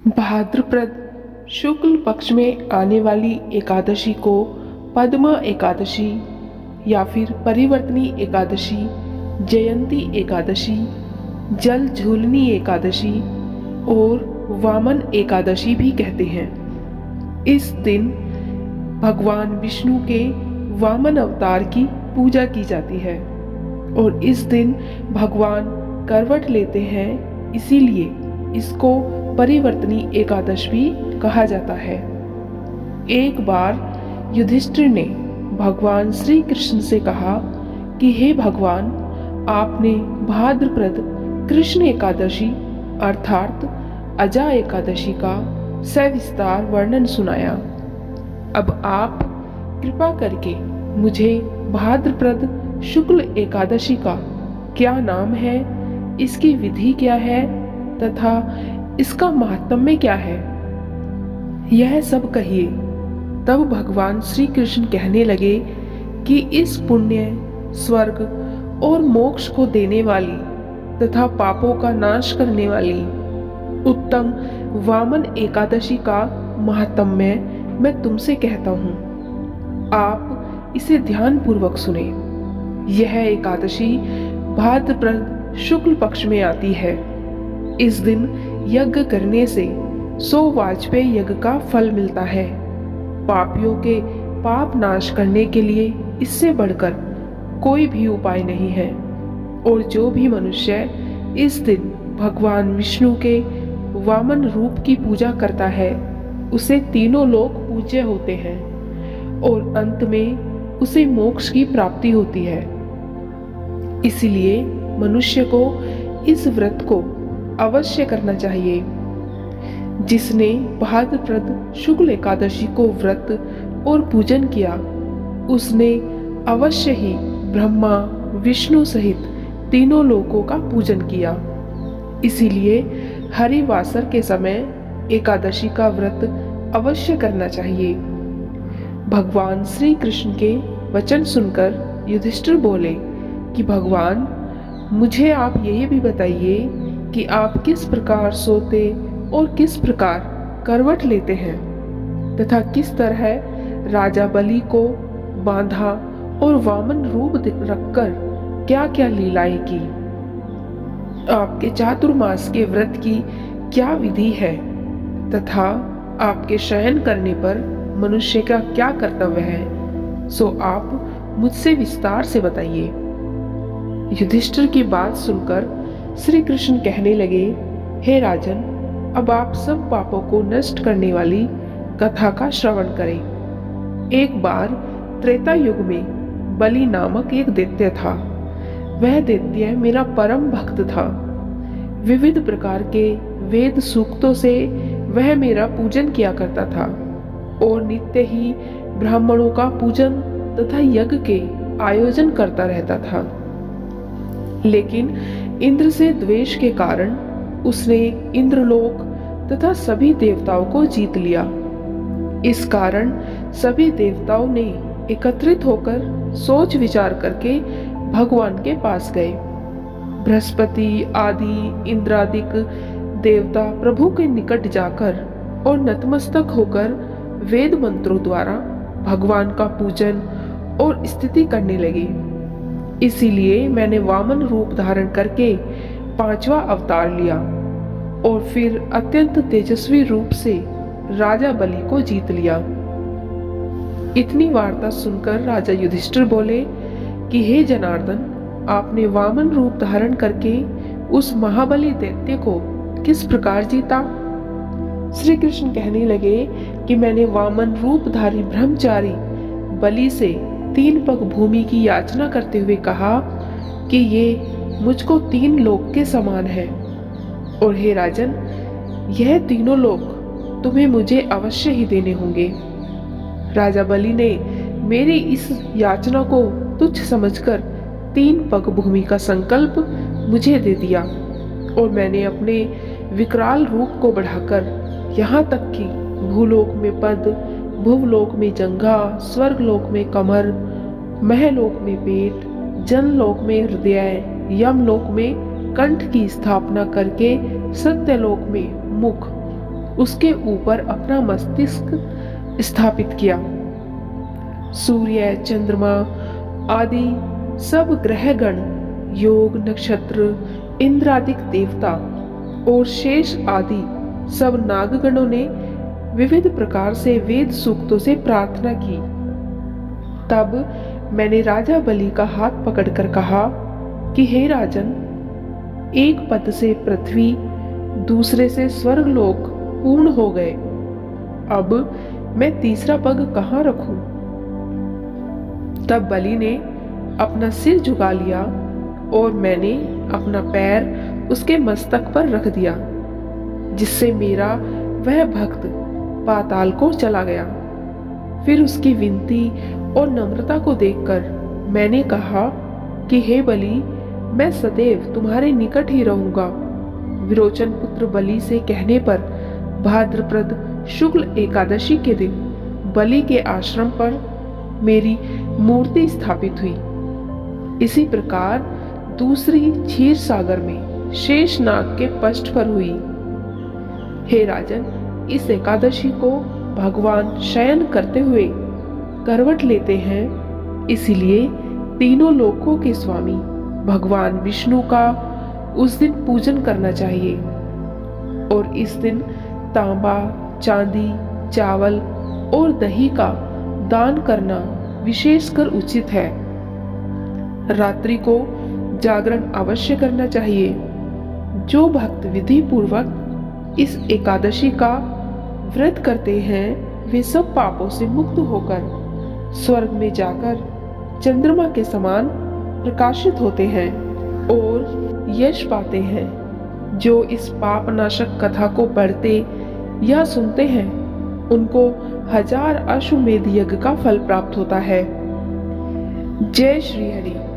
भाद्रपद शुक्ल पक्ष में आने वाली एकादशी को पद्मा एकादशी या फिर परिवर्तनी एकादशी, जयंती एकादशी, जल झूलनी एकादशी और वामन एकादशी भी कहते हैं। इस दिन भगवान विष्णु के वामन अवतार की पूजा की जाती है और इस दिन भगवान करवट लेते हैं, इसीलिए इसको परिवर्तनी एकादश भी कहा जाता है। एक बार युधिष्ठिर ने भगवान श्री कृष्ण से कहा कि हे भगवान, आपने भाद्रपद कृष्ण एकादशी अर्थात अजा एकादशी का सविस्तार वर्णन सुनाया। अब आप कृपा करके मुझे भाद्रपद शुक्ल एकादशी का क्या नाम है, इसकी विधि क्या है तथा इसका महात्म्य क्या है, यह सब कहिए। तब भगवान श्री कृष्ण कहने लगे कि इस पुण्य, स्वर्ग और मोक्ष को देने वाली तथा पापों का नाश करने वाली उत्तम वामन एकादशी का महात्म्य मैं तुमसे कहता हूँ। आप इसे ध्यान पूर्वक सुने। यह एकादशी भाद्रपद शुक्ल पक्ष में आती है। इस दिन यज्ञ करने से 100 वाजपेय यज्ञ का फल मिलता है। पापियों के पाप नाश करने के लिए इससे बढ़कर कोई भी उपाय नहीं है। और जो भी मनुष्य इस दिन भगवान विष्णु के वामन रूप की पूजा करता है, उसे तीनों लोक पूज्य होते हैं और अंत में उसे मोक्ष की प्राप्ति होती है। इसलिए मनुष्य को इस व्रत को अवश्य करना चाहिए। जिसने भाद्रपद शुक्ल एकादशी को व्रत और पूजन किया, उसने अवश्य ही ब्रह्मा विष्णु सहित तीनों लोकों का पूजन किया। इसीलिए हरिवासर के समय एकादशी का व्रत अवश्य करना चाहिए। भगवान श्री कृष्ण के वचन सुनकर युधिष्ठिर बोले कि भगवान, मुझे आप यही भी बताइए कि आप किस प्रकार सोते और किस प्रकार करवट लेते हैं तथा किस तरह राजा बलि को बांधा और वामन रूप रखकर क्या क्या लीलाएं की। आपके चातुर्मास के व्रत की क्या विधि है तथा आपके शयन करने पर मनुष्य का क्या कर्तव्य है, सो आप मुझसे विस्तार से बताइए। युधिष्ठिर की बात सुनकर श्री कृष्ण कहने लगे, हे राजन, अब आप सब पापों को नष्ट करने वाली कथा का श्रवण करें। एक बार त्रेता युग में बलि नामक एक दैत्य था। वह दैत्य मेरा परम भक्त था। विविध प्रकार के वेद सूक्तों से वह मेरा पूजन किया करता था और नित्य ही ब्राह्मणों का पूजन तथा यज्ञ के आयोजन करता रहता था। लेकिन इंद्र से द्वेष के कारण उसने इंद्रलोक तथा सभी देवताओं को जीत लिया। इस कारण सभी देवताओं ने एकत्रित होकर सोच विचार करके भगवान के पास गए। बृहस्पति आदि इंद्रादिक देवता प्रभु के निकट जाकर और नतमस्तक होकर वेद मंत्रों द्वारा भगवान का पूजन और स्तुति करने लगे। इसीलिए मैंने वामन रूप धारण करके 5वां अवतार लिया और फिर अत्यंत तेजस्वी रूप से राजा बलि को जीत लिया। इतनी वार्ता सुनकर राजा युधिष्ठिर बोले कि हे जनार्दन, आपने वामन रूप धारण करके उस महाबली दैत्य को किस प्रकार जीता? श्री कृष्ण कहने लगे कि मैंने वामन रूपधारी ब्रह्मचारी बलि से 3 पग भूमि की याचना करते हुए कहा कि ये मुझको 3 लोक के समान है और हे राजन, यह तीनों लोक तुम्हें मुझे अवश्य ही देने होंगे। राजा बलि ने मेरी इस याचना को तुच्छ समझकर 3 पग भूमि का संकल्प मुझे दे दिया और मैंने अपने विकराल रूप को बढ़ाकर यहाँ तक कि भूलोक में पद, भुवलोक में जंघा, स्वर्गलोक में कमर, महलोक में पेट, जनलोक में हृदय, यमलोक में कंठ की स्थापना करके सत्यलोक में मुख उसके ऊपर अपना मस्तिष्क स्थापित किया। सूर्य, चंद्रमा आदि सब ग्रहगण, योग, नक्षत्र, इंद्रादिक देवता और शेष आदि सब नागगणों ने विविध प्रकार से वेद सूक्तों से प्रार्थना की। तब मैंने राजा बलि का हाथ पकड़कर कहा कि हे राजन, एक पद से पृथ्वी, दूसरे से स्वर्गलोक पूर्ण हो गए। अब मैं तीसरा पग कहाँ रखूं? तब बलि ने अपना सिर झुका लिया और मैंने अपना पैर उसके मस्तक पर रख दिया, जिससे मेरा वह भक्त पाताल को चला गया। फिर उसकी विनती और नम्रता को देखकर मैंने कहा कि हे बलि, मैं सदैव तुम्हारे निकट ही रहूंगा। विरोचन पुत्र बलि से कहने पर भाद्रपद शुक्ल एकादशी के दिन बलि के आश्रम पर मेरी मूर्ति स्थापित हुई। इसी प्रकार दूसरी क्षीर सागर में शेषनाग के पष्ठ पर हुई। हे राजन, इस एकादशी को भगवान शयन करते हुए करवट लेते हैं, इसीलिए तीनों लोकों के स्वामी भगवान विष्णु का उस दिन पूजन करना चाहिए। और इस दिन तांबा, चांदी, चावल और दही का दान करना विशेषकर उचित है। रात्रि को जागरण अवश्य करना चाहिए। जो भक्त विधि पूर्वक इस एकादशी का व्रत करते हैं, वे सब पापों से मुक्त होकर स्वर्ग में जाकर चंद्रमा के समान प्रकाशित होते हैं और यश पाते हैं। जो इस पाप नाशक कथा को पढ़ते या सुनते हैं, उनको 1000 अश्वमेध यज्ञ का फल प्राप्त होता है। जय श्री हरि।